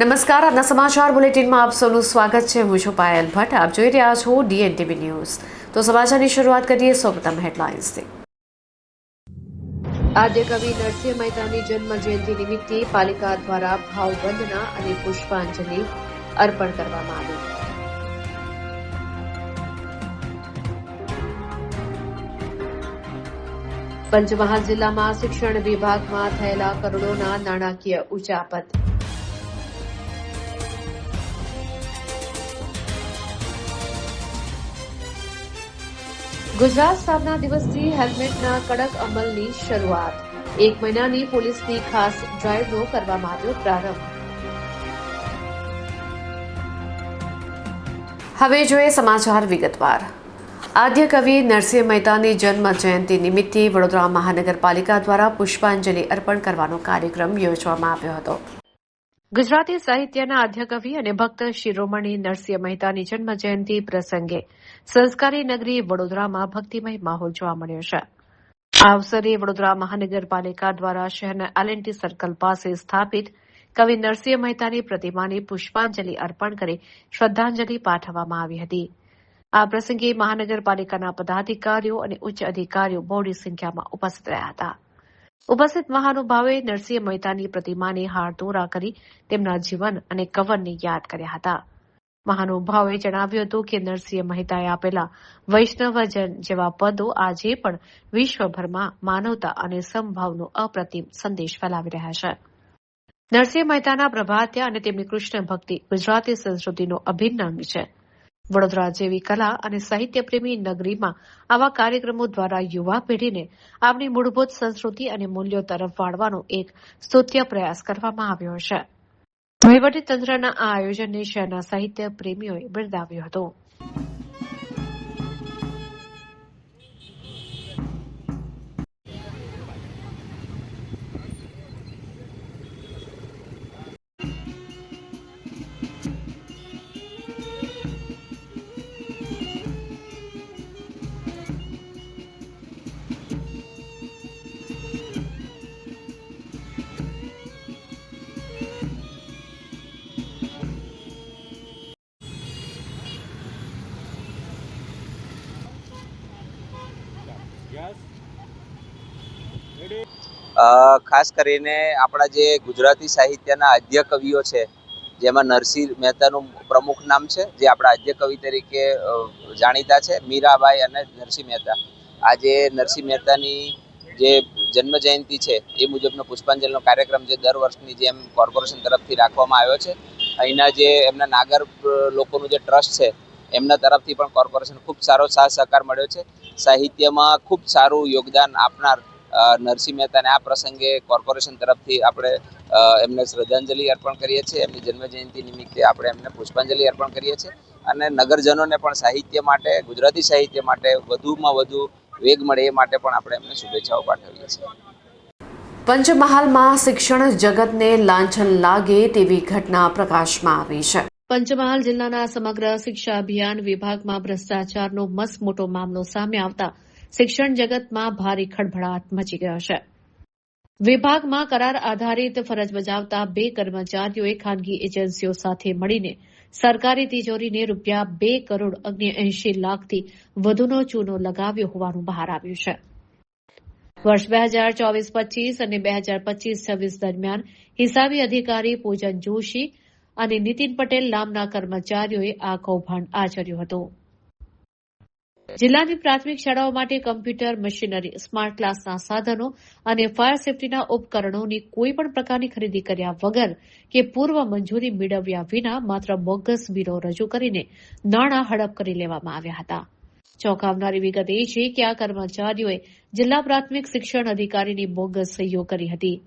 નમસ્કાર, આજના સમાચાર બુલેટિનમાં આપ સૌનું સ્વાગત છે. હું છું પાયલ ભટ્ટ. આપ જોઈ રહ્યા છો DNTV ન્યૂઝ. તો સમાચારની શરૂઆત કરીએ સૌપ્રથમ હેડલાઇન્સથી. આદ્ય કવિ નરસિંહ મહેતાની જન્મ જયંતિ નિમિત્તે પાલિકા દ્વારા ભાવવંદના અને પુષ્પાંજલિ અર્પણ કરવામાં આવી. પંચમહાલ જિલ્લામાં શિક્ષણ વિભાગમાં થયેલા કરોડોના નાણાકીય ઉચાપત. ગુજરાત સ્થાપના દિવસથી હેલ્મેટના કડક અમલની શરૂઆત. 1 મહિનાની પોલીસની ખાસ ડ્રાઇવનો કરવામાં આવ્યો પ્રારંભ. હવે જોઈએ સમાચાર વિગતવાર. આદ્ય કવિ નરસિંહ મહેતાની જન્મ જયંતિ નિમિત્તે વડોદરા મહાનગરપાલિકા દ્વારા પુષ્પાંજલિ અર્પણ કરવાનો કાર્યક્રમ યોજવામાં આવ્યો હતો. ગુજરાતી સાહિત્યના આદ્ય કવિ અને ભક્ત શિરોમણી નરસિંહ મહેતાની જન્મ જયંતિ પ્રસંગે સંસ્કારી નગરી વડોદરામાં ભક્તિમય માહોલ જોવા મળ્યો છે. આ અવસરે વડોદરા મહાનગરપાલિકા દ્વારા શહેરના LNT સર્કલ પાસે સ્થાપિત કવિ નરસિંહ મહેતાની પ્રતિમાને પુષ્પાંજલિ અર્પણ કરી શ્રદ્ધાંજલિ પાઠવવામાં આવી હતી. આ પ્રસંગે મહાનગરપાલિકાના પદાધિકારીઓ અને ઉચ્ચ અધિકારીઓ બહોળી સંખ્યામાં ઉપસ્થિત રહ્યા હતા. ઉપસ્થિત મહાનુભાવોએ નરસિંહ મહેતાની પ્રતિમાને હારતોરા કરી તેમના જીવન અને કવનને યાદ કર્યા હતા. મહાનુભાવોએ જણાવ્યું હતું કે નરસિંહ મહેતાએ આપેલા વૈષ્ણવજન જેવા પદો આજે પણ વિશ્વભરમાં માનવતા અને સમભાવનો અપ્રતિમ સંદેશ ફેલાવી રહ્યા છે. નરસિંહ મહેતાના પ્રભાત્યા અને તેમની કૃષ્ણ ભક્તિ ગુજરાતી સંસ્કૃતિનો અભિન્ન અંગ છે. વડોદરા જેવી કલા અને સાહિત્યપ્રેમી નગરીમાં આવા કાર્યક્રમો દ્વારા યુવા પેઢીને આપણી મૂળભૂત સંસ્કૃતિ અને મૂલ્યો તરફ વાળવાનો એક સ્તુત્ય પ્રયાસ કરવામાં આવ્યો છે. વહીવટીતંત્રના આ આયોજનને શહેરના સાહિત્ય પ્રેમીઓએ બિરદાવ્યું હતું. ખાસ કરીને આપણા જે ગુજરાતી સાહિત્યના આદ્ય કવિઓ છે, જેમાં નરસિંહ મહેતાનું પ્રમુખ નામ છે, જે આપણા આદ્ય કવિ તરીકે જાણીતા છે, મીરાબાઈ અને નરસિંહ મહેતા. આજે નરસિંહ મહેતાની જે જન્મ જયંતિ છે એ મુજબનો પુષ્પાંજલિનો કાર્યક્રમ જે દર વર્ષની જેમ કોર્પોરેશન તરફથી રાખવામાં આવ્યો છે. અહીંના જે એમના નાગર લોકોનું જે ટ્રસ્ટ છે એમના તરફથી પણ કોર્પોરેશન ખૂબ સારો સાથ સહકાર મળ્યો છે. સાહિત્યમાં ખૂબ સારું યોગદાન આપનાર નરસિંહ મહેતાને આ પ્રસંગે કોર્પોરેશન તરફથી આપણે એમને શ્રદ્ધાંજલિ અર્પણ કરીએ છીએ. એમની જન્મજયંતિ નિમિત્તે આપણે એમને પુષ્પાંજલિ અર્પણ કરીએ છીએ અને નગરજનોને પણ સાહિત્ય માટે, ગુજરાતી સાહિત્ય માટે વધુમાં વધુ વેગ મળે એ માટે પણ આપણે એમને શુભેચ્છાઓ પાઠવીએ છીએ. પંચમહાલમાં શિક્ષણ જગતને લાંછન લાગે તેવી ઘટના પ્રકાશમાં આવી છે. પંચમહાલ જિલ્લાના સમગ્ર શિક્ષા અભિયાન વિભાગમાં ભ્રષ્ટાચારનો મસમોટો મામલો સામે આવતા શિક્ષણ જગતમાં ભારે ખળભળાટ મચી ગયો છે. વિભાગમાં કરાર આધારિત ફરજ બજાવતા 2 કર્મચારીઓએ ખાનગી એજન્સીઓ સાથે મળીને સરકારી તિજોરીને ₹2,79,00,000થી વધુનો ચૂનો લગાવ્યો હોવાનું બહાર આવ્યું છે. વર્ષ 2024-25 અને 2025-26 દરમિયાન હિસાબી અધિકારી પૂજન જોશી અને નીતિન પટેલ નામના કર્મચારીઓએ આ કૌભાંડ આચર્યું હતું. જિલ્લાની પ્રાથમિક શાળાઓ માટે કમ્પ્યુટર મશીનરી, સ્માર્ટ ક્લાસના સાધનો અને ફાયર સેફટીના ઉપકરણોની કોઈપણ પ્રકારની ખરીદી કર્યા વગર કે પૂર્વ મંજૂરી મેળવ્યા વિના માત્ર બોગસ બિલો રજૂ કરીને નાણાં હડપ કરી લેવામાં આવ્યા હતા. ચોંકાવનારી વિગત એ છે કે આ કર્મચારીઓએ જિલ્લા પ્રાથમિક શિક્ષણ અધિકારીની બોગસ સહીઓ કરી હતી.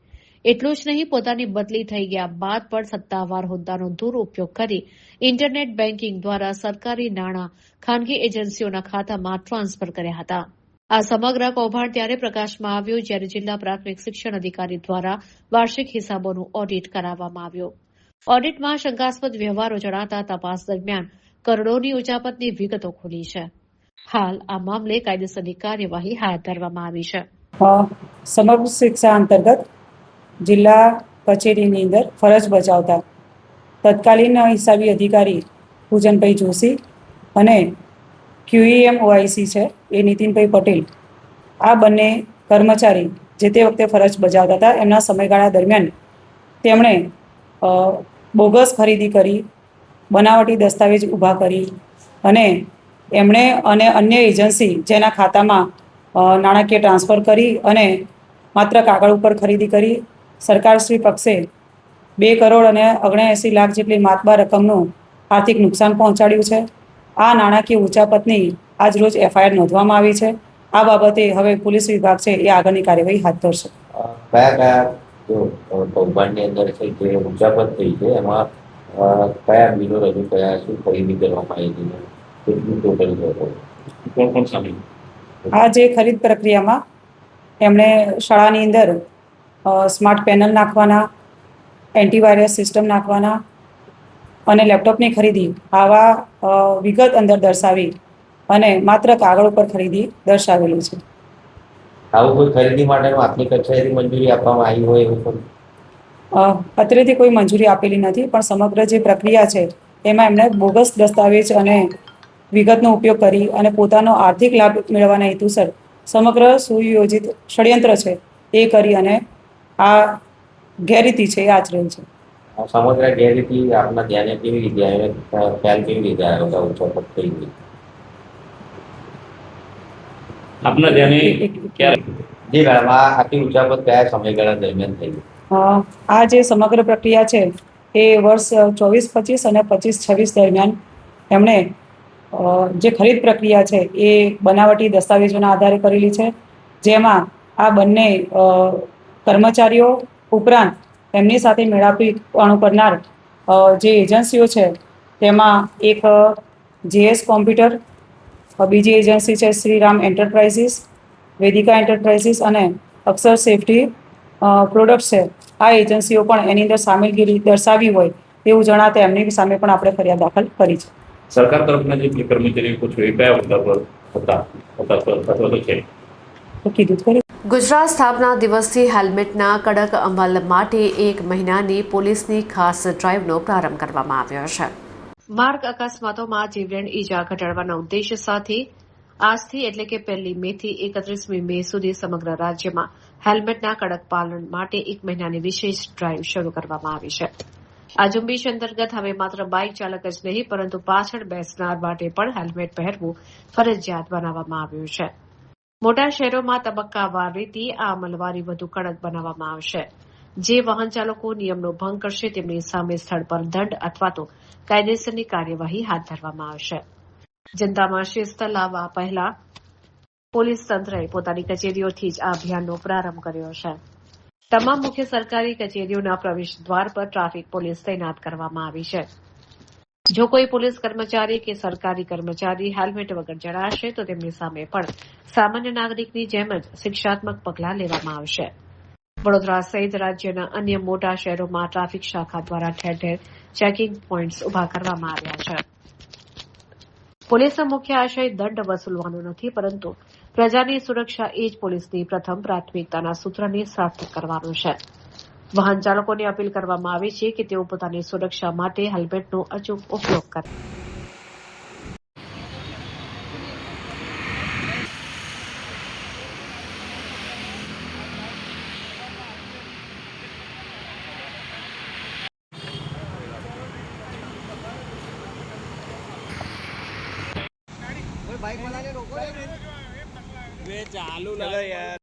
એટલું જ નહીં, પોતાની બદલી થઈ ગયા બાદ પણ સત્તાવાર હોદ્દાનો દુરુપયોગ કરી ઇન્ટરનેટ બેન્કિંગ દ્વારા સરકારી નાણાં ખાનગી એજન્સીઓના ખાતામાં ટ્રાન્સફર કર્યા હતા. આ સમગ્ર કૌભાંડ ત્યારે પ્રકાશમાં આવ્યું જ્યારે જિલ્લા પ્રાથમિક શિક્ષણ અધિકારી દ્વારા વાર્ષિક હિસાબોનું ઓડિટ કરાવવામાં આવ્યું. ઓડિટમાં શંકાસ્પદ વ્યવહારો જણાતા તપાસ દરમિયાન કરોડોની ઉચાપતની વિગતો ખુલી છે. હાલ આ મામલે કાયદેસરની કાર્યવાહી હાથ ધરવામાં આવી છે. સમગ્ર શિક્ષા અંતર્ગત જિલ્લા કચેરીની અંદર ફરજ બજાવતા તત્કાલીન હિસાબી અધિકારી પૂજનભાઈ જોશી અને QEM OIC છે એ નીતિનભાઈ પટેલ, આ બંને કર્મચારી જે તે વખતે ફરજ બજાવતા હતા. એમના સમયગાળા દરમિયાન તેમણે બોગસ ખરીદી કરી, બનાવટી દસ્તાવેજ ઊભા કરી અને એમણે અને અન્ય એજન્સી જેના ખાતામાં નાણાકીય ટ્રાન્સફર કરી અને માત્ર કાગળ ઉપર ખરીદી કરી સરકારશ્રી પક્ષે 2,79 લાખ જેટલી માતબાર રકમનું આર્થિક નુકસાન પહોંચાડ્યું છે. આ નાણાકીય ઉચાપતની આજ રોજ FIR નોંધવામાં આવી છે. આ બાબતે હવે પોલીસ વિભાગ છે એ આગળની કાર્યવાહી હાથ ધરશે. કયા કૌભાંડની અંદર છે જે ઉચાપત થઈ છે એમાં કયા બિલો રજૂ કયા, શું ખરીદી કરવામાં આવી હતી, કેટલું ટોટલ કોણ કોણ સામેલ? આ જે ખરીદ પ્રક્રિયામાં એમણે શાળાની અંદર સ્માર્ટ પેનલ નાખવાના, એન્ટીવાયરસ સિસ્ટમ નાખવાના અને લેપટોપની ખરીદી આવા વિગત અંદર દર્શાવી અને માત્ર કાગળ ઉપર ખરીદી દર્શાવેલી છે. આવું કોઈ ખરીદી માટેનું આપની કચેરીથી મંજૂરી આપવામાં આવી હોય એવું પણ? અત્રેથી કોઈ મંજૂરી આપેલી નથી, પણ સમગ્ર જે પ્રક્રિયા છે એમાં એમણે બોગસ દસ્તાવેજ અને વિગતનો ઉપયોગ કરી અને પોતાનો આર્થિક લાભ મેળવવાના હેતુસર સમગ્ર સુયોજિત ષડયંત્ર છે એ કરી અને આ ગેરરીતિ છે એ આચરેલ છે. સમગ્ર ગેરરીતિ આપના ધ્યાને કેવી રીતે આવ્યો, ખ્યાલ કેવી રીતે આવ્યો ઉચાપત થઈ ગઈ આપના ધ્યાને ક્યારે? જી મેડમ, આખી ઉચાપત કયા સમયગાળા દરમિયાન થઈ? આ જે સમગ્ર પ્રક્રિયા છે એ વર્ષ 24-25 અને 25-26 દરમિયાન એમણે જે ખરીદ પ્રક્રિયા છે એ બનાવટી દસ્તાવેજોના આધારે કરેલી છે, જેમાં આ બંને કર્મચારીઓ ઉપરાંત એમની સાથે મેળાપીપણું કરનાર જે એજન્સીઓ છે તેમાં એક JS કોમ્પ્યુટર, બીજી એજન્સી છે શ્રીરામ એન્ટરપ્રાઇઝીસ, વેદિકા એન્ટરપ્રાઇઝીસ અને અક્ષર સેફ્ટી પ્રોડક્ટ્સ છે. આ એજન્સીઓ પણ એની અંદર સામેલગીરી દર્શાવી હોય તેવું જણાતા એમની સામે પણ આપણે ફરિયાદ દાખલ કરી છે. સરકાર તરફના જે કર્મચારીઓ છો એ કયા હોદ્દા પર હતા અથવા તો છે? કીધું ખરી. ગુજરાત સ્થાપના દિવસથી હેલ્મેટના કડક અમલ માટે 1 મહિનાની પોલીસની ખાસ ડ્રાઇવનો પ્રારંભ કરવામાં આવ્યો છે. માર્ગ અકસ્માતોમાં જીવલેણ ઈજા ઘટાડવાના ઉદ્દેશ્ય સાથે આજથી એટલે કે 1 મે થી 31 મે સુધી સમગ્ર રાજ્યમાં હેલ્મેટના કડક પાલન માટે 1 મહિનાની વિશેષ ડ્રાઇવ શરૂ કરવામાં આવી છે. આ ઝુંબેશ અંતર્ગત હવે માત્ર બાઇક ચાલક જ નહીં પરંતુ પાછળ બેસનાર માટે પણ હેલ્મેટ પહેરવું ફરજિયાત બનાવવામાં આવ્યું છે. મોટા શહેરોમાં તબક્કાવાર રીતે આ અમલવારી વધુ કડક બનાવવામાં આવશે. જે વાહન ચાલકો નિયમનો ભંગ કરશે તેમની સામે સ્થળ પર દંડ અથવા તો કાયદેસરની કાર્યવાહી હાથ ધરવામાં આવશે. જનતામાં શિસ્ત લાવવા પહેલા પોલીસ તંત્રએ પોતાની કચેરીઓથી જ આ અભિયાનનો પ્રારંભ કર્યો છે. તમામ મુખ્ય સરકારી કચેરીઓના પ્રવેશ દ્વાર પર ટ્રાફિક પોલીસ તૈનાત કરવામાં આવી છે. જો કોઈ પોલીસ કર્મચારી કે સરકારી કર્મચારી હેલ્મેટ વગર જણાશે તો તેમની સામે પણ સામાન્ય નાગરિકની જેમ જ શિક્ષાત્મક પગલાં લેવામાં આવશે. વડોદરા સહિત રાજ્યના અન્ય મોટા શહેરોમાં ટ્રાફિક શાખા દ્વારા ઠેર ઠેર ચેકિંગ પોઇન્ટ્સ ઉભા કરવામાં આવ્યા છે. પોલીસનો મુખ્ય આશય દંડ વસૂલવાનો નથી, પરંતુ પ્રજાની સુરક્ષા એ જ પોલીસની પ્રથમ પ્રાથમિકતાના સૂત્રને સાર્થક કરવાનું છે. વાહન ચાલકોને અપીલ કરવામાં આવે છે કે તેઓ પોતાની સુરક્ષા માટે હેલ્મેટનો અચૂક ઉપયોગ કરે. ચાલू चलो यार.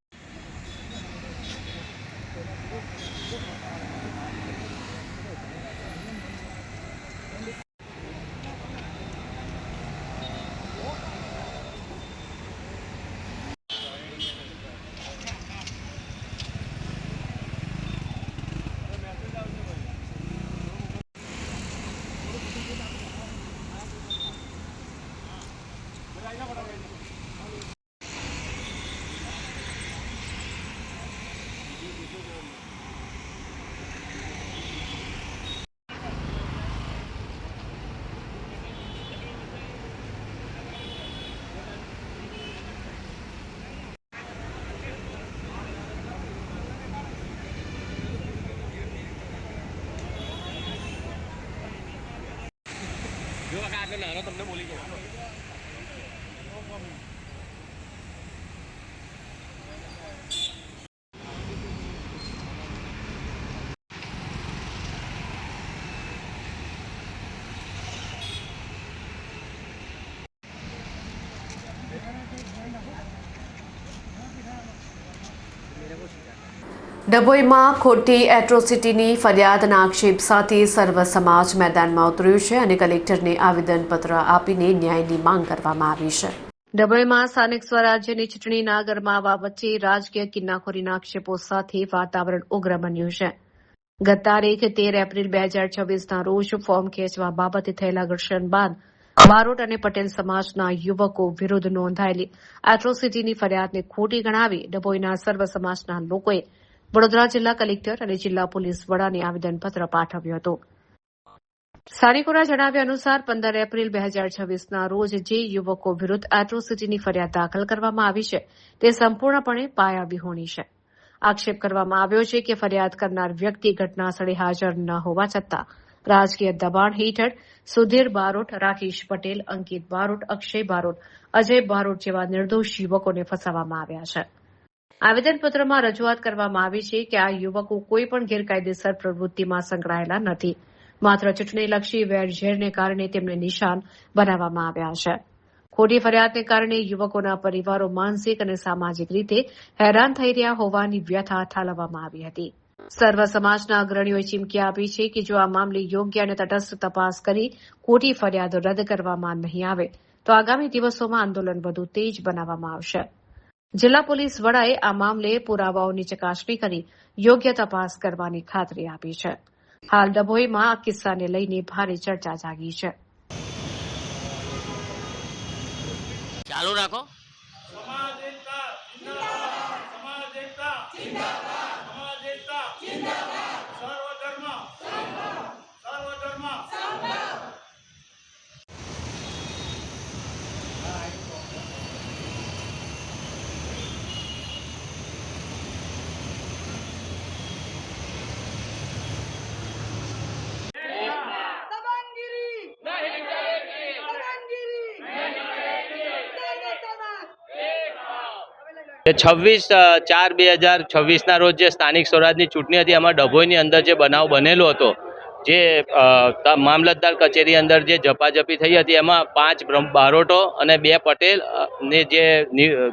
ડભોઈમાં ખોટી એટ્રોસિટીની ફરિયાદના આક્ષેપ સાથે સર્વ સમાજ મેદાનમાં ઉતર્યું છે અને કલેક્ટરને આવેદનપત્ર આપીને ન્યાયની માંગ કરવામાં આવી છે. ડભોઈમાં સ્થાનિક સ્વરાજ્યની ચૂંટણીના ગરમાવા વચ્ચે રાજકીય કિન્નાખોરીના આક્ષેપો સાથે વાતાવરણ ઉગ્ર બન્યું છે. ગત તારીખ 13 એપ્રિલ 2026ના રોજ ફોર્મ ખેંચવા બાબતે થયેલા ઘર્ષણ બાદ બારોટ અને પટેલ સમાજના યુવકો વિરુદ્ધ નોંધાયેલી એટ્રોસિટીની ફરિયાદને ખોટી ગણાવી ડભોઈના સર્વ સમાજના લોકોએ વડોદરા જિલ્લા કલેક્ટર અને જિલ્લા પોલીસ વડાને આવેદનપત્ર પાઠવ્યું હતું. સ્થાનિકોના જણાવ્યા અનુસાર 15 એપ્રિલ 2026ના રોજ જે યુવકો વિરુદ્ધ એટ્રોસિટીની ફરિયાદ દાખલ કરવામાં આવી છે તે સંપૂર્ણપણે પાયાવિહોણી છે. આક્ષેપ કરવામાં આવ્યો છે કે ફરિયાદ કરનાર વ્યક્તિ ઘટનાસ્થળે હાજર ન હોવા છતાં રાજકીય દબાણ હેઠળ સુધીર બારોટ, રાકેશ પટેલ, અંકિત બારોટ, અક્ષય બારોટ, અજય બારોટ જેવા નિર્દોષ યુવકોને ફસાવવામાં આવ્યા છે. આવેદનપત્રમાં રજૂઆત કરવામાં આવી છે કે આ યુવકો કોઈપણ ગેરકાયદેસર પ્રવૃત્તિમાં સંકળાયેલા નથી. માત્ર ચૂંટણીલક્ષી વેરઝેરને કારણે તેમને નિશાન બનાવવામાં આવ્યા છે. ખોટી ફરિયાદને કારણે યુવકોના પરિવારો માનસિક અને સામાજિક રીતે હેરાન થઈ રહ્યા હોવાની વ્યથા ઠાલવવામાં આવી હતી. સર્વ સમાજના અગ્રણીઓએ ચીમકી આપી છે કે જો આ મામલે યોગ્ય અને તટસ્થ તપાસ કરી ખોટી ફરિયાદો રદ કરવામાં નહીં આવે તો આગામી દિવસોમાં આંદોલન વધુ તેજ બનાવવામાં આવશે. જિલ્લા પોલીસ વડાએ આ મામલે પુરાવાઓની ચકાસણી કરી યોગ્ય તપાસ કરવાની ખાતરી આપી છે. હાલ ડભોઈમાં આ કિસ્સાને લઈને ભારે ચર્ચા જાગી છે. ચાલુ રાખો. એ 26/4/2026ના રોજ જે સ્થાનિક સ્વરાજની ચૂંટણી હતી એમાં ડભોઈની અંદર જે બનાવ બનેલો હતો, જે મામલતદાર કચેરી અંદર જે ઝપાઝપી થઈ હતી એમાં 5 બારોટો અને 2 પટેલ ને જે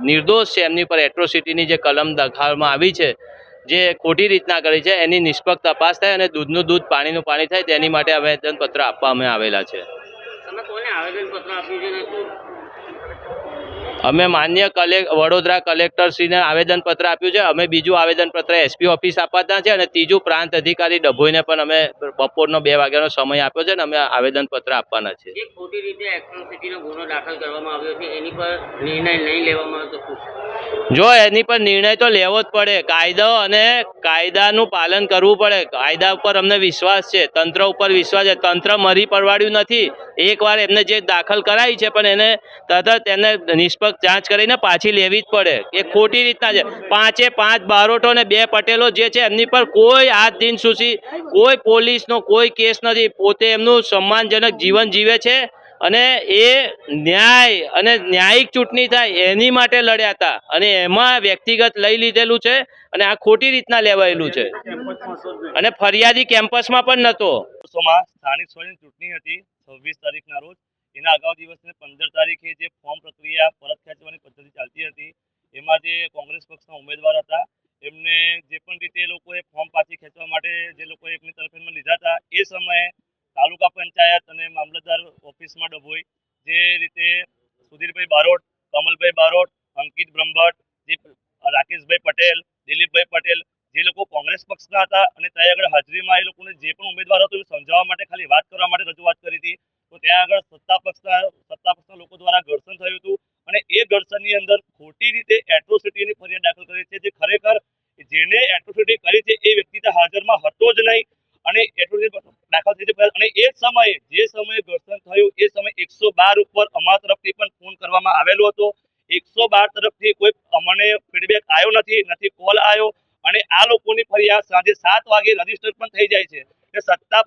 નિર્દોષ છે એમની પર એટ્રોસિટીની જે કલમ દાખવવામાં આવી છે, જે ખોટી રીતના કરી છે, એની નિષ્પક્ષ તપાસ થાય અને દૂધનું દૂધ પાણીનું પાણી થાય તેની માટે આવેદનપત્ર આપવા અમે આવેલા છે. તમે કોને આવેદનપત્ર આપ્યું છે ને શું? અમે માન્ય વડોદરા કલેક્ટરશ્રીને આવેદનપત્ર આપ્યું છે. અમે બીજું આવેદનપત્ર એસપી ઓફિસ આપવાના છે અને ત્રીજું પ્રાંત અધિકારી ડભોઈને પણ અમે બપોરનો 2 વાગ્યાનો સમય આપ્યો છે અને અમે આવેદનપત્ર આપવાના છે. જે ખોટી રીતે એટ્રોસિટીનો ગુનો દાખલ કરવામાં આવ્યો છે એની પર નિર્ણય નહીં લેવામાં આવે તો શું? જો એની પર નિર્ણય તો લેવો જ પડે. કાયદો અને કાયદાનું પાલન કરવું પડે. કાયદા ઉપર અમને વિશ્વાસ છે, તંત્ર ઉપર વિશ્વાસ છે. તંત્ર મરી પડવાડ્યું નથી. એકવાર એમને જે દાખલ કરાવી છે પણ એને તરત એને નિષ્પક્ષ જાંચ કરીને પાછી લેવી જ પડે. એ ખોટી રીતના છે. 5 બારોટો અને 2 પટેલો જે છે એમની પર કોઈ આજ દિન સુધી કોઈ પોલીસનો કોઈ કેસ નથી. પોતે એમનું સન્માનજનક જીવન જીવે છે અને એ ન્યાય અને ન્યાયિક ચૂંટણી થાય એની માટે લડ્યા હતા અને એમાં વ્યક્તિગત લઈ લીધેલું છે અને આ ખોટી રીતના લેવાયેલું છે અને ફરિયાદી કેમ્પસમાં પણ નહોતો. સ્થાનિક સ્વરાજની ચૂંટણી હતી 26 તારીખના રોજ. એના અગાઉ દિવસને 15 તારીખે જે ફોર્મ પ્રક્રિયા પરત ખેંચવાની પદ્ધતિ ચાલતી હતી એમાં જે કોંગ્રેસ પક્ષના ઉમેદવાર હતા એમને જે પણ રીતે એ લોકોએ ફોર્મ પાછી ખેંચવા માટે જે લોકોએ એમની તરફેણમાં લીધા હતા એ સમયે તાલુકા પંચાયત અને મામલતદાર ઓફિસમાં ડભોઈ જે રીતે સુધીરભાઈ બારોટ, કમલભાઈ બારોટ, અંકિત બ્રહ્મભટ્ટ, જે રાકેશભાઈ પટેલ, દિલીપભાઈ પટેલ જે લોકો કોંગ્રેસ પક્ષના હતા અને ત્યાં આગળ હાજરીમાં એ લોકોને જે પણ ઉમેદવાર હતો એ સમજાવવા માટે ખાલી વાત કરવા માટે રજૂઆત કરી હતી. તો ત્યાં આગળ સત્તા પક્ષના લોકો દ્વારા ઘર્ષણ થયું હતું અને એ ઘર્ષણની અંદર ખોટી રીતે એટ્રોસિટીની ફરિયાદ દાખલ કરી છે. જે ખરેખર જેને એટ્રોસિટી કરી છે એ વ્યક્તિ તો હાજરમાં હતો જ નહીં અને એટ્રોસિટી દાખલ થઈ છે. અને એ સમયે જે સમયે ઘર્ષણ થયું એ સમયે 112 ઉપર અમારા તરફથી પણ ફોન કરવામાં આવેલો હતો. 112 તરફથી કોઈ અમને ફીડબેક આવ્યો નથી કોલ આવ્યો અને આ લોકોની ફરિયાદ સાંજે 7 વાગે રજીસ્ટર પણ થઈ જાય છે. કે સત્તા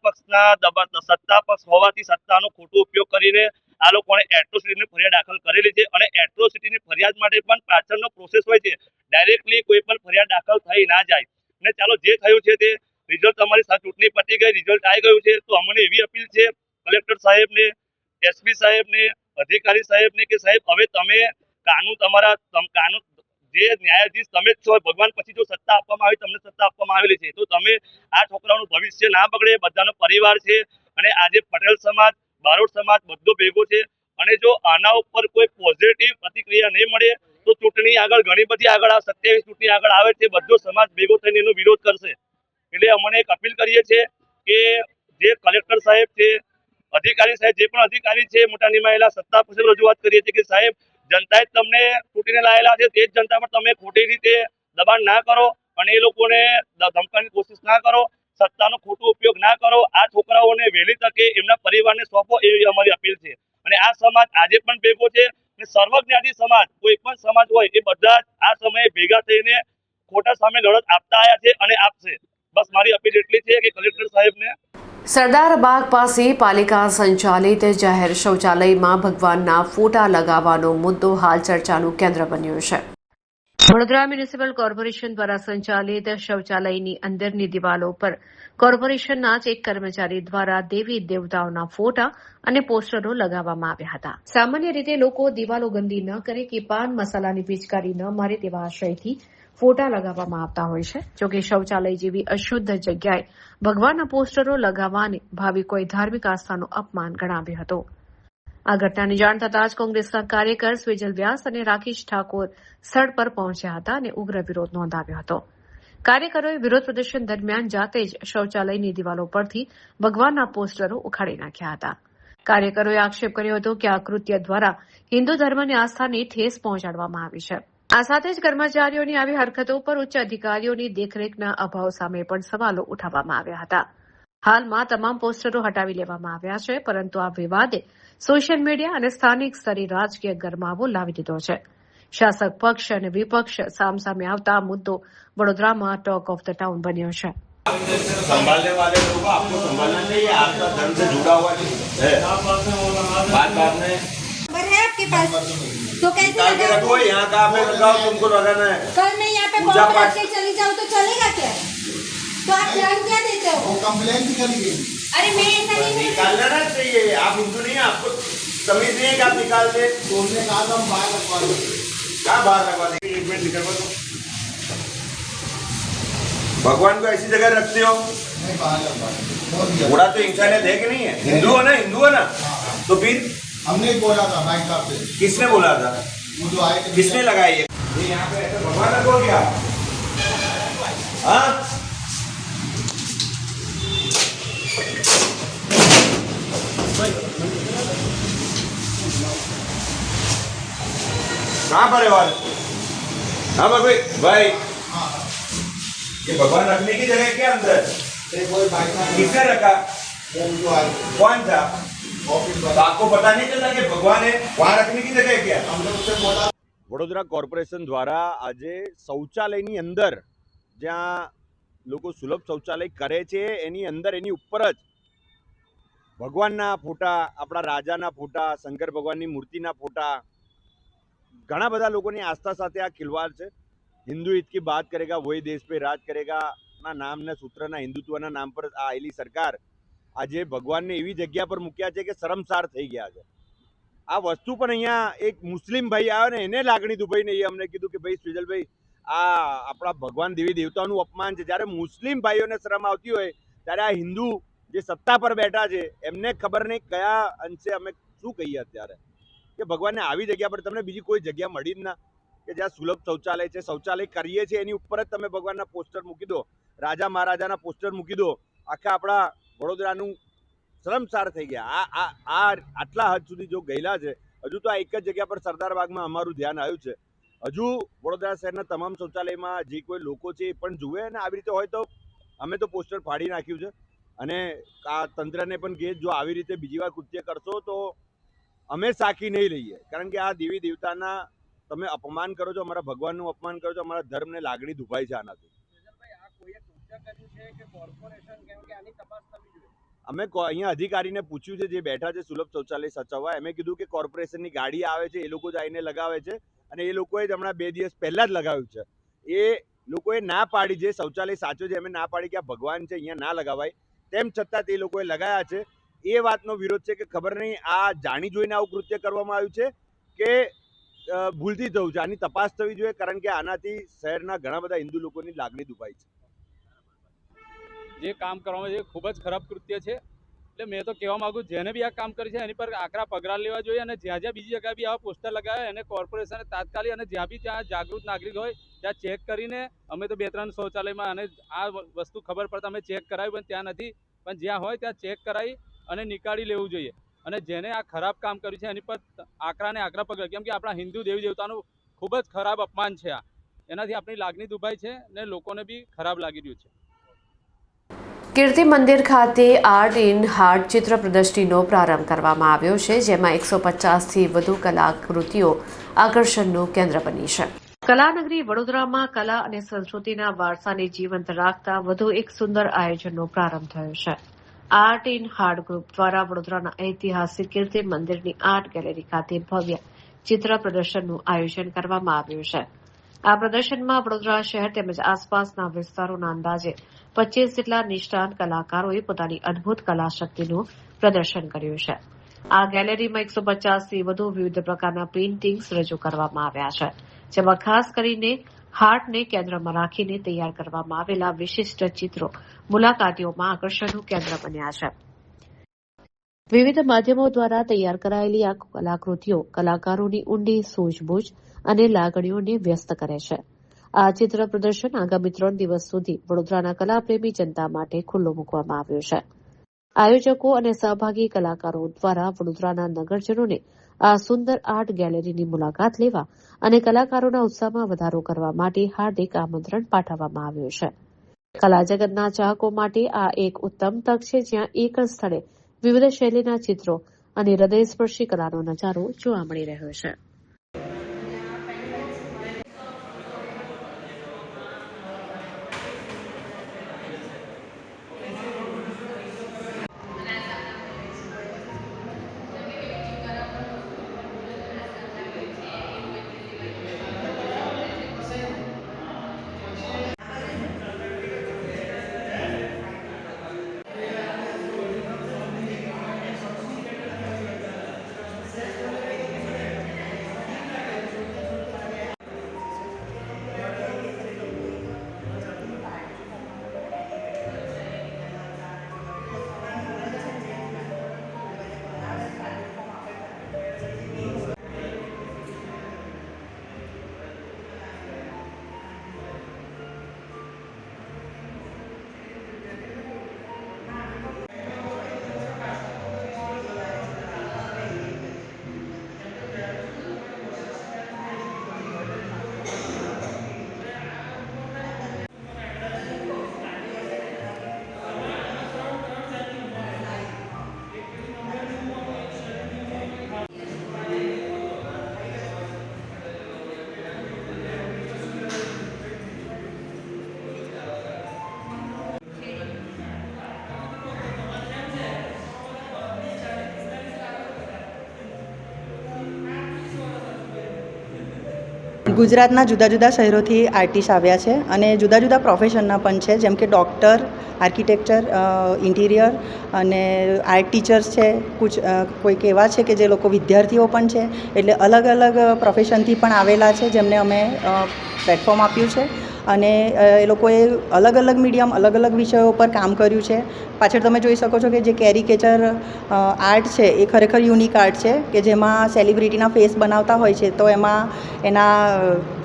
પક્ષ હોવાથી સત્તાનો ખોટો ઉપયોગ કરીને આ લોકોને એટ્રોસિટીની ફરિયાદ દાખલ કરેલી છે અને એટ્રોસિટીની ફરિયાદ માટે પણ પાછળનો પ્રોસેસ હોય છે. ડાયરેક્ટલી કોઈ પણ ફરિયાદ દાખલ થઈ ના જાય. અને ચાલો જે થયું છે તે રિઝલ્ટ તમારી સાથે ચૂંટણી પતી ગઈ, રિઝલ્ટ આવી ગયું છે, તો અમને એવી અપીલ છે કલેક્ટર સાહેબને, એસપી સાહેબને, અધિકારી સાહેબને કે સાહેબ હવે તમે કાનૂન જે ન્યાયાધીશ તમે જ છો, ભગવાન પછી જો સત્તા આપવામાં આવી, તમને સત્તા આપવામાં આવેલી છે, તો તમે આ છોકરાઓનું ભવિષ્ય ના બગડે, બધાનો પરિવાર છે અને આજે પટેલ સમાજ, બારોટ સમાજ બધો ભેગો છે અને જો આના ઉપર કોઈ પોઝિટિવ પ્રતિક્રિયા નહીં મળે તો ચૂંટણી આગળ ઘણી બધી આગળ 27 ચૂંટણી આગળ આવે છે, બધો સમાજ ભેગો થઈને એનો વિરોધ કરશે. એટલે અમને એક અપીલ કરીએ છીએ કે જે કલેક્ટર સાહેબ છે, અધિકારી સાહેબ, જે પણ અધિકારી છે, મોટા નિમાયેલા સત્તા પાસે રજૂઆત કરીએ છીએ કે સાહેબ જનતાએ તમને ચૂંટીને લાયેલા છે, તે જ જનતા પર તમે ખોટી રીતે દબાણ ના કરો અને એ લોકોને ધમકાવવાની કોશિશ ના કરો, સત્તાનો ખોટો ઉપયોગ ના કરો. આ છોકરાઓને વહેલી તકે એમના પરિવારને સોંપો એવી અમારી અપીલ છે. અને આ સમાજ આજે પણ ભેગો છે અને સર્વજ્ઞાતિ સમાજ, કોઈ પણ સમાજ હોય એ બધા આ સમયે ભેગા થઈને ખોટા સામે લડત આપતા આવ્યા છે અને આપશે. બસ મારી અપીલ એટલી છે કે કલેક્ટર સાહેબને સરદાર બાગ પાસે પાલિકા સંચાલિત જાહેર શૌચાલયમાં ભગવાનના ફોટા લગાવવાનો મુદ્દો હાલ ચર્ચાનું કેન્દ્ર બન્યો છે. વડોદરા મ્યુનિસિપલ કોર્પોરેશન દ્વારા સંચાલિત શૌચાલયની અંદરની દિવાલો પર કોર્પોરેશનના જ એક કર્મચારી દ્વારા દેવી દેવતાઓના ફોટા અને પોસ્ટરો લગાવવામાં આવ્યા હતા. સામાન્ય રીતે લોકો દિવાલો ગંદી ન કરે કે પાન મસાલાની પિચકારી ન મારે તેવા આશયથી ફોટા લગાવવામાં આવતા હોય છે. જોકે શૌચાલય જેવી અશુદ્ધ જગ્યાએ ભગવાનના પોસ્ટરો લગાવવાને ભાવિકોએ ધાર્મિક આસ્થાનું અપમાન ગણાવ્યું હતું. આ ઘટનાની જાણ થતાં જ કોંગ્રેસના કાર્યકર સ્વેજલ વ્યાસ અને રાકેશ ઠાકોર સ્થળ પર પહોંચ્યા હતા અને ઉગ્ર વિરોધ નોંધાવ્યો હતો. કાર્યકરોએ વિરોધ પ્રદર્શન દરમિયાન જાતે જ શૌચાલયની દિવાલો પરથી ભગવાનના પોસ્ટરો ઉખાડી નાખ્યા હતા. કાર્યકરોએ આક્ષેપ કર્યો હતો કે આ કૃત્ય દ્વારા હિન્દુ ધર્મની આસ્થાને ઠેસ પહોંચાડવામાં આવી છે. આ સાથે જ કર્મચારીઓની આવી હરકતો પર ઉચ્ચ અધિકારીઓની દેખરેખના અભાવ સામે પણ સવાલો ઉઠાવવામાં આવ્યા હતા. હાલમાં તમામ પોસ્ટરો હટાવી લેવામાં આવ્યા છે, પરંતુ આ વિવાદે સોશિયલ મીડિયા અને સ્થાનિક સ્તરે રાજકીય ગરમાવો લાવી દીધો છે. શાસક પક્ષ અને વિપક્ષ સામસામે આવતા આ મુદ્દો વડોદરામાં ટોક ઓફ ધ ટાઉન બન્યો છે. संभालने वाले लोगों को आपको संभालना चाहिए, आपका धर्म से जुड़ा हुआ है। बात में नंबर है आपके पास तो कैसे निकाल के रखो, यहाँ कहाँ पे लगाओ, तुमको लगाना है। कल मैं यहाँ पे पूजा कॉल पाठ करके चली जाऊँ तो चलेगा क्या? तो आप ध्यान क्या देते हो? वो कंप्लेन भी करेंगे। अरे मैं ऐसा नहीं बोल रही। निकालना ना चाहिए, आप हिंदू नहीं है, आपको तमीज नहीं है कि आप निकाल दे। तो उसने कहा था हम बाहर रखवा देंगे। कहाँ बाहर रखवा देंगे? एक मिनट निकलवा दो। भगवान को ऐसी जगह रखते हो? नहीं, बाहर रखवा देंगे। थोड़ा तो इंसानियत है कि नहीं है? हिंदू है ना? तो फिर हमने ही बोला था भाई साहब से। किसने बोला था? वो जो आए थे। किसने लगाई है? ये यहाँ पे ऐसे भगवान रखो क्या? हाँ? कहाँ पर है वाले? हाँ भाई ये भगवान रखने की जगह क्या अंदर? कोई भाई साहब किसने रखा? वो जो आए थे कौन था? ऑफिस तो वाला। आपको पता नहीं चला कि भगवान है वहाँ रखने की जगह क्या? हमने उससे बोला। વડોદરા કોર્પોરેશન દ્વારા આજે શૌચાલયની અંદર જ્યાં લોકો સુલભ શૌચાલય કરે છે એની અંદર એની ઉપર જ ભગવાનના ફોટા, આપણા રાજાના ફોટા, શંકર ભગવાનની મૂર્તિના ફોટા, ઘણા બધા લોકોની આસ્થા સાથે આ ખિલવાડ છે. હિન્દુ હિત की बात करेगा वही देश पे राज करेगा ના નામના સૂત્રના હિન્દુત્વના નામ પર આવેલી સરકાર આજે ભગવાનને એવી જગ્યા પર મૂક્યા છે કે શરમસાર થઈ ગયા છે. આ વસ્તુ પણ અહીંયા એક મુસ્લિમ ભાઈ આવ્યો ને એને લાગણી દુભાઈને એ અમને કીધું કે ભાઈ સ્વિજલભાઈ આ આપણા ભગવાન દેવી દેવતાનું અપમાન છે. જ્યારે મુસ્લિમ ભાઈઓને શરમ આવતી હોય ત્યારે આ હિન્દુ જે સત્તા પર બેઠા છે એમને ખબર નહીં કયા અંશે અમે શું કહીએ અત્યારે કે ભગવાનને આવી જગ્યા પર તમને બીજી કોઈ જગ્યા મળી જ ના કે જ્યાં સુલભ શૌચાલય છે, શૌચાલય કરીએ છીએ એની ઉપર જ તમે ભગવાનના પોસ્ટર મૂકી દો, રાજા મહારાજાના પોસ્ટર મૂકી દો. આખા આપણા વડોદરાનું શરમસાર થઈ ગયા. આ આટલા હદ સુધી જો ગયેલા છે. હજુ તો આ એક જ જગ્યા પર સરદાર બાગમાં અમારું ધ્યાન આવ્યું છે. હજુ વડોદરા શહેરના તમામ શૌચાલયમાં જે કોઈ લોકો છે એ પણ જુએ અને આવી રીતે હોય તો અમે તો પોસ્ટર ફાડી નાખ્યું છે અને આ તંત્રને પણ કે જો આવી રીતે બીજી વાર કૃત્ય કરશો તો અમે સાખી નહીં લઈએ. કારણ કે આ દેવી દેવતાના તમે અપમાન કરો છો, અમારા ભગવાનનું અપમાન કરો છો, અમારા ધર્મને લાગણી દુભાઈ છે આનાથી. અમે અહીંયા અધિકારીને પૂછ્યું છે, જે બેઠા છે સુલભ શૌચાલય સચવવા, એમણે કીધું કે કોર્પોરેશનની ગાડી આવે છે, એ લોકો જ આવીને લગાવે છે અને એ લોકોએ જ હમણાં 2 દિવસ પહેલા જ લગાવ્યું છે. એ લોકોએ ના પાડી, જે શૌચાલય સાચો છે એમણે ના પાડી કે આ ભગવાન છે અહીંયા ના લગાવાય, તેમ છતાં તે લોકોએ લગાવ્યા છે. એ વાતનો વિરોધ છે કે ખબર નહીં આ જાણી જોઈને આવું કૃત્ય કરવામાં આવ્યું છે કે ભૂલથી થયું છે. આની તપાસ થવી જોઈએ, કારણ કે આનાથી શહેરના ઘણા બધા હિન્દુ લોકોની લાગણી દુભાઈ છે. જે કામ કરવામાં છે ખૂબ જ ખરાબ કૃત્ય છે. એટલે મેં તો કહેવા માંગુ, જેને બી આ કામ કર્યું છે એની પર આકરા પગલા લેવા જોઈએ, અને જ્યાં જ્યાં બીજી જગ્યાએ બી આવા પોસ્ટર લગાવે એને કોર્પોરેશને તાત્કાલિક, અને જ્યાં બી ત્યાં જાગૃત નાગરિક હોય ત્યાં ચેક કરીને, અમે તો 2-3 શૌચાલયમાં અને આ વસ્તુ ખબર પડતા અમે ચેક કરાવ્યું, પણ ત્યાં નથી, પણ જ્યાં હોય ત્યાં ચેક કરાવી અને નીકાળી લેવું જોઈએ. અને જેને આ ખરાબ કામ કર્યું છે એની પર આકરા પગલા, કેમ કે આપણા હિન્દુ દેવી દેવતાનું ખૂબ જ ખરાબ અપમાન છે આ. એનાથી આપણી લાગણી દુભાઈ છે અને લોકોને બી ખરાબ લાગી રહ્યું છે. કીર્તિ મંદિર ખાતે આર્ટ ઇન હાર્ટ ચિત્ર પ્રદર્શનીનો પ્રારંભ કરવામાં આવ્યો છે, જેમાં 150થી વધુ કલાકૃતિઓ આકર્ષણનું કેન્દ્ર બની છે. કલાનગરી વડોદરામાં કલા અને સંસ્કૃતિના વારસાને જીવંત રાખતા વધુ એક સુંદર આયોજનનો પ્રારંભ થયો છે. આર્ટ ઇન હાર્ટ ગ્રુપ દ્વારા વડોદરાના ઐતિહાસિક કીર્તિ મંદિરની આર્ટ ગેલેરી ખાતે ભવ્ય ચિત્ર પ્રદર્શનનું આયોજન કરવામાં આવ્યું છે. આ પ્રદર્શનમાં વડોદરા શહેર તેમજ આસપાસના વિસ્તારોના અંદાજે 25 જેટલા નિષ્ણાત કલાકારોએ પોતાની અદભુત કલાશક્તિનું પ્રદર્શન કર્યું છે. આ ગેલેરીમાં 150થી વધુ વિવિધ પ્રકારના પેઇન્ટિંગ્સ રજૂ કરવામાં આવ્યા છે, જેમાં ખાસ કરીને હાર્ટને કેન્દ્રમાં રાખીને તૈયાર કરવામાં આવેલા વિશિષ્ટ ચિત્રો મુલાકાતીઓમાં આકર્ષણનું કેન્દ્ર બન્યા છે. વિવિધ માધ્યમો દ્વારા તૈયાર કરાયેલી આ કલાકૃતિઓ કલાકારોની ઊંડી સૂઝબૂઝ અને લાગણીઓને વ્યક્ત કરે છે. આ ચિત્ર પ્રદર્શન આગામી 3 દિવસ સુધી વડોદરાના કલાપ્રેમી જનતા માટે ખુલ્લું મૂકવામાં આવ્યું છે. આયોજકો અને સહભાગી કલાકારો દ્વારા વડોદરાના નગરજનોને આ સુંદર આર્ટ ગેલેરીની મુલાકાત લેવા અને કલાકારોના ઉત્સાહમાં વધારો કરવા માટે હાર્દિક આમંત્રણ પાઠવવામાં આવ્યું છે. કલા જગતના ચાહકો માટે આ એક ઉત્તમ તક છે, જ્યાં એક જ સ્થળે વિવિધ શૈલીના ચિત્રો અને હૃદયસ્પર્શી કલાનો નજારો જોવા મળી રહ્યો છે. ગુજરાતના જુદા જુદા શહેરોથી આર્ટિસ્ટ આવ્યા છે અને જુદા જુદા પ્રોફેશનના પણ છે, જેમ કે ડૉક્ટર, આર્કિટેક્ચર, ઇન્ટિરિયર અને આર્ટ ટીચર્સ છે. કોઈક એવા છે કે જે લોકો વિદ્યાર્થીઓ પણ છે, એટલે અલગ અલગ પ્રોફેશનથી પણ આવેલા છે, જેમને અમે પ્લેટફોર્મ આપ્યું છે. અને એ લોકોએ અલગ અલગ મીડિયમ, અલગ અલગ વિષયો પર કામ કર્યું છે. પાછળ તમે જોઈ શકો છો કે જે કેરિકેચર આર્ટ છે એ ખરેખર યુનિક આર્ટ છે, કે જેમાં સેલિબ્રિટીના ફેસ બનાવતા હોય છે, તો એમાં એના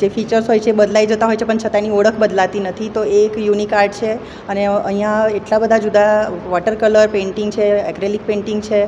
જે ફીચર્સ હોય છે બદલાઈ જતા હોય છે, પણ છતાં એની ઓળખ બદલાતી નથી. તો એ એક યુનિક આર્ટ છે. અને અહીંયા એટલા બધા જુદા વોટર કલર પેઇન્ટિંગ છે, એક્રેલિક પેઇન્ટિંગ છે,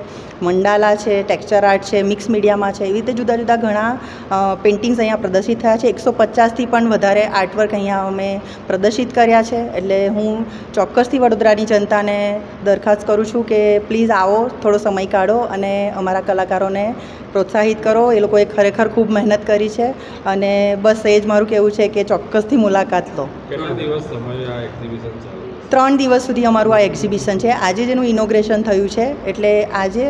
મંડાલા છે, ટેક્સચર આર્ટ છે, મિક્સ મીડિયામાં છે, એવી રીતે જુદા જુદા ઘણા પેઇન્ટિંગ્સ અહીંયા પ્રદર્શિત થયા છે. 150થી પણ વધારે આર્ટવર્ક અહીંયા અમે પ્રદર્શિત કર્યા છે. એટલે હું ચોક્કસથી વડોદરાની જનતાને દરખાસ્ત કરું છું કે પ્લીઝ આવો, થોડો સમય કાઢો અને અમારા કલાકારોને પ્રોત્સાહિત કરો. એ લોકોએ ખરેખર ખૂબ મહેનત કરી છે અને બસ એ જ મારું કહેવું છે કે ચોક્કસથી મુલાકાત લો. કેટલા દિવસ સમય આ એક્ઝિબિશન ચાલુ? 3 દિવસ સુધી અમારું આ એક્ઝિબિશન છે. આજે જેનું ઇનોગ્રેશન થયું છે, એટલે આજે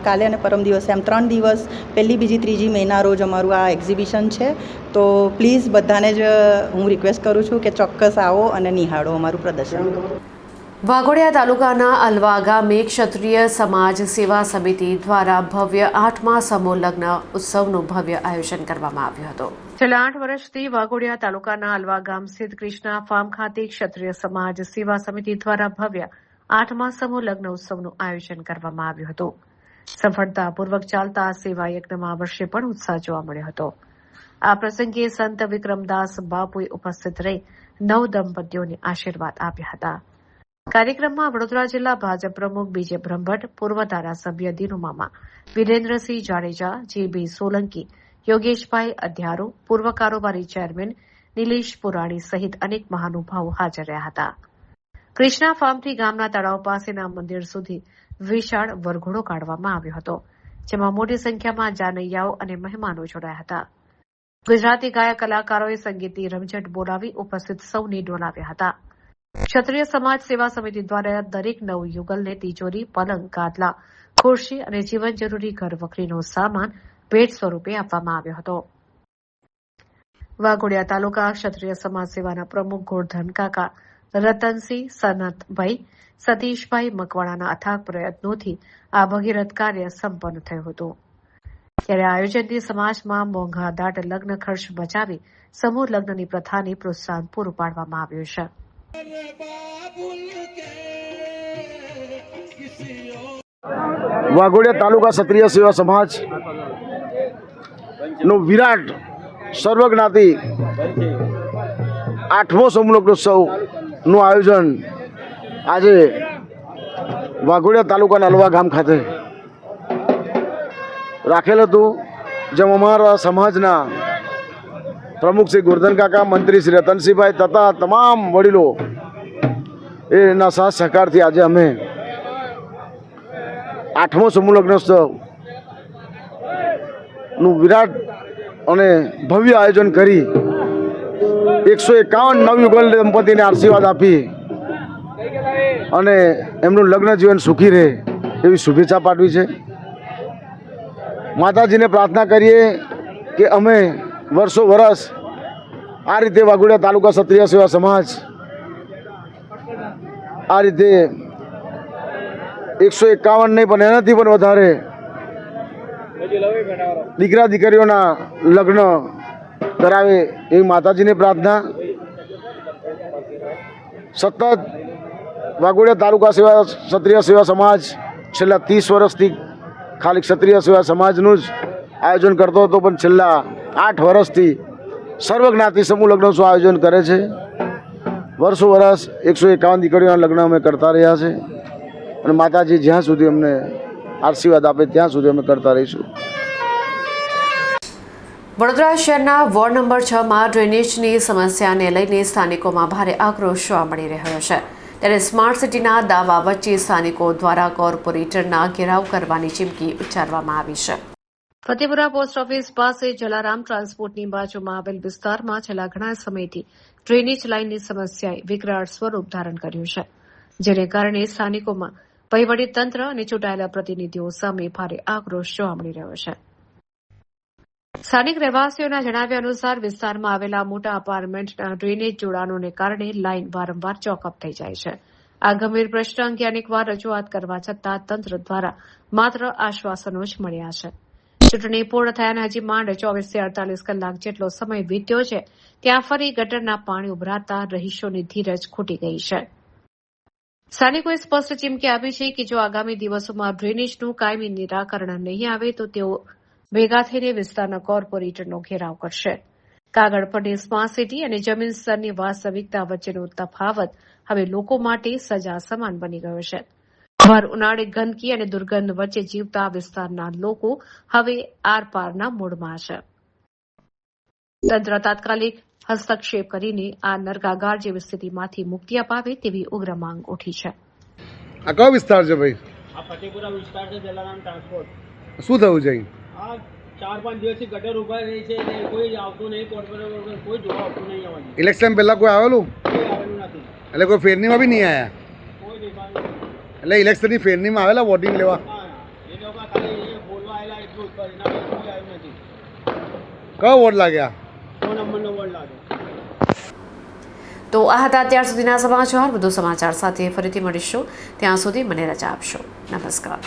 કાલે અને પરમ દિવસે એમ 3 દિવસ 1લી, 2જી, 3જી મેના રોજ અમારું આ એક્ઝિબિશન છે. તો પ્લીઝ બધાને જ હું રિક્વેસ્ટ કરું છું કે ચોક્કસ આવો અને નિહાળો અમારું પ્રદર્શન. વાઘોડિયા તાલુકાના અલવા ગામે ક્ષત્રિય સમાજ સેવા સમિતિ દ્વારા ભવ્ય 8મા સમૂહ લગ્ન ઉત્સવનું ભવ્ય આયોજન કરવામાં આવ્યું હતું. છેલ્લા 8 વર્ષથી વાઘોડિયા તાલુકાના અલવા ગામ સ્થિત કૃષ્ણા ફાર્મ ખાતે ક્ષત્રિય સમાજ સેવા સમિતિ દ્વારા ભવ્ય 8મા સમૂહ લગ્ન ઉત્સવનું આયોજન કરવામાં આવ્યું હતું. સફળતાપૂર્વક ચાલતા આ સેવા યજ્ઞમાં આ વર્ષે પણ ઉત્સાહ જોવા મળ્યો હતો. આ પ્રસંગે સંત વિક્રમદાસ બાપુએ ઉપસ્થિત રહી નવ દંપતીઓને આશીર્વાદ આપ્યા હતા. કાર્યક્રમમાં વડોદરા જિલ્લા ભાજપ પ્રમુખ બીજે બ્રહ્મભટ્ટ, પૂર્વ ધારાસભ્ય દિનુમામા, વિરેન્દ્રસિંહ જાડેજા, જે.બી. સોલંકી, યોગેશભાઈ અધ્યારો, પૂર્વ કારોબારી ચેરમેન નિલેશ પુરાણી સહિત અનેક મહાનુભાવો હાજર રહ્યા હતા. કૃષ્ણા ફાર્મથી ગામના તળાવ પાસેના મંદિર સુધી વિશાળ વરઘોડો કાઢવામાં આવ્યો હતો, જેમાં મોટી સંખ્યામાં જાનૈયાઓ અને મહેમાનો જોડાયા હતા. ગુજરાતી ગાયક કલાકારોએ સંગીતની રમઝટ બોલાવી ઉપસ્થિત સૌને ડોલાવ્યા હતા. ક્ષત્રિય સમાજ સેવા સમિતિ દ્વારા દરેક નવ યુગલને તિજોરી, પલંગ, ગાદલા, ખુરશી અને જીવન જરૂરી ઘર વખરીનો સામાન ભેટ સ્વરૂપે આપવામાં આવ્યો હતો. વાઘોડિયા તાલુકા ક્ષત્રિય સમાજ સેવાના પ્રમુખ ગોરધન કાકા, રતનસિંહ, સનતભાઈ, સતીશભાઈ મકવાણાના અથાગ પ્રયત્નોથી આ ભગીરથ કાર્ય સંપન્ન થયું હતું. ત્યારે આયોજનથી સમાજમાં મોંઘાદાટ લગ્ન ખર્ચ બચાવી સમૂહ લગ્નની પ્રથાને પ્રોત્સાહન પૂરું પાડવામાં આવ્યું છે. વાઘોડિયા તાલુકા ક્ષત્રિય સેવા સમાજ નું વિરાટ સર્વજ્ઞાતિ 8મો સમૂહ લગ્નોત્સવ નું આયોજન આજે વાઘોડિયા તાલુકાના અલવા ગામ ખાતે રાખેલ હતું. જેમાં અમારા સમાજના પ્રમુખ શ્રી ગોરધન કાકા, મંત્રી શ્રી રતનસિંહભાઈ તથા તમામ વડીલો એના સાથ સહકારથી આજે અમે 8મો સમૂહ લગ્નોત્સવ નું વિરાટ અને ભવ્ય આયોજન કરી 151 નવયુગલ દંપતીને આશીર્વાદ આપી અને એમનું લગ્ન જીવન સુખી રહે એવી શુભેચ્છા પાઠવી છે. માતાજીને પ્રાર્થના કરીએ કે અમે વર્ષો વર્ષ આ રીતે વાઘોડિયા તાલુકા ક્ષત્રિય સેવા સમાજ આ રીતે 151 નહીં પણ એનાથી પણ વધારે દીકરા દીકરીઓના લગ્ન કરાવે એવી માતાજીને પ્રાર્થના. સતત વાઘોડિયા તાલુકા ક્ષત્રિય સેવા સમાજ છેલ્લા 30 વર્ષથી ખાલી ક્ષત્રિય સેવા સમાજનું જ આયોજન કરતો હતો, પણ છેલ્લા 8 વર્ષથી સર્વજ્ઞાતિ સમૂહ લગ્નનું આયોજન કરે છે. વર્ષો વર્ષ 151 દીકરીઓના લગ્ન અમે કરતા રહ્યા છે અને માતાજી જ્યાં સુધી અમને આશીર્વાદ આપે ત્યાં સુધી અમે કરતા રહીશું. વડોદરા શહેરના વોર્ડ નંબર 6માં ડ્રેનેજની સમસ્યાને લઈને સ્થાનિકોમાં ભારે આક્રોશ જોવા મળી રહ્યો છે. ત્યારે સ્માર્ટ સિટીના દાવા વચ્ચે સ્થાનિકો દ્વારા કોર્પોરેટરના ઘેરાવ કરવાની ચીમકી ઉચ્ચારવામાં આવી છે. ફતેપુરા પોસ્ટ ઓફિસ પાસે જલારામ ટ્રાન્સપોર્ટની બાજુમાં આવેલ વિસ્તારમાં છેલ્લા ઘણા સમયથી ડ્રેનેજ લાઇનની સમસ્યાએ વિકરાળ સ્વરૂપ ધારણ કર્યું છે, જેને કારણે સ્થાનિકોમાં વહીવટીતંત્ર અને ચૂંટાયેલા પ્રતિનિધિઓ સામે ભારે આક્રોશ જોવા મળી રહ્યો છે. સ્થાનિક રહેવાસીઓના જણાવ્યા અનુસાર વિસ્તારમાં આવેલા મોટા અપાર્ટમેન્ટના ડ્રેનેજ જોડાણોને કારણે લાઇન વારંવાર ચોકઅપ થઈ જાય છે. આ ગંભીર પ્રશ્ન અંગે અનેકવાર રજૂઆત કરવા છતાં તંત્ર દ્વારા માત્ર આશ્વાસનો જ મળ્યા છે. ચૂંટણી પૂર્ણ થયાના હજી માંડ 24 થી 48 કલાક જેટલો સમય વીત્યો છે, ત્યાં ફરી ગટરના પાણી ઉભરાતા રહીશોની ધીરજ ખૂટી ગઈ છે. સ્થાનિકોએ સ્પષ્ટ ચીમકી આપી છે કે જો આગામી દિવસોમાં ડ્રેનેજનું કાયમી નિરાકરણ નહીં આવે તો તેઓ ભેગા થઈને વિસ્તારના કોર્પોરેટરનો ઘેરાવ કરશે. કાગળ પરની સ્માર્ટ સિટી અને જમીન સ્તરની વાસ્તવિકતા વચ્ચેનો તફાવત હવે લોકો માટે સજા સમાન બની ગયો છે. ભર ઉનાળે ગંદકી અને દુર્ગંધ વચ્ચે જીવતા વિસ્તારના લોકો હવે આરપારના મૂડમાં છે. તંત્ર તાત્કાલિક હસ્તક્ષેપ કરીને આ નરકાગાર જેવી સ્થિતિમાંથી મુક્તિ અપાવે તેવી ઉગ્ર માંગ ઉઠી છે. આ કયો વિસ્તાર છે ભાઈ? આ ફતેપુરા વિસ્તાર છે, જલારામ ટ્રાન્સપોર્ટ. શું થયું છે? આ 4-5 દિવસથી ગટર ઉભા રહી છે અને કોઈ આવતું નહીં, કોર્પોરેટર કોઈ જોવા આવતું નહીં. ઇલેક્શન પહેલા કોઈ આવેલું? કોઈ આવેલું નથી. એટલે કોઈ ફેરનીમાં બી નહીં આવ્યા? કોઈ દેખાતું એટલે ઇલેક્શનની ફેરનીમાં આવેલા વોટિંગ લેવા? એ લોકો ખાલી એ બોલવા આવેલા એટલું જ પર એના પછી કોઈ આવ્યું નથી. કયો વોટ લાગ્યા? 100 નંબરનો વોર્ડ લાગ્યો. તો આ હતા અત્યાર સુધીના સમાચાર. વધુ સમાચાર સાથે ફરીથી મળીશું. ત્યાં સુધી મને રજા આપશો. નમસ્કાર.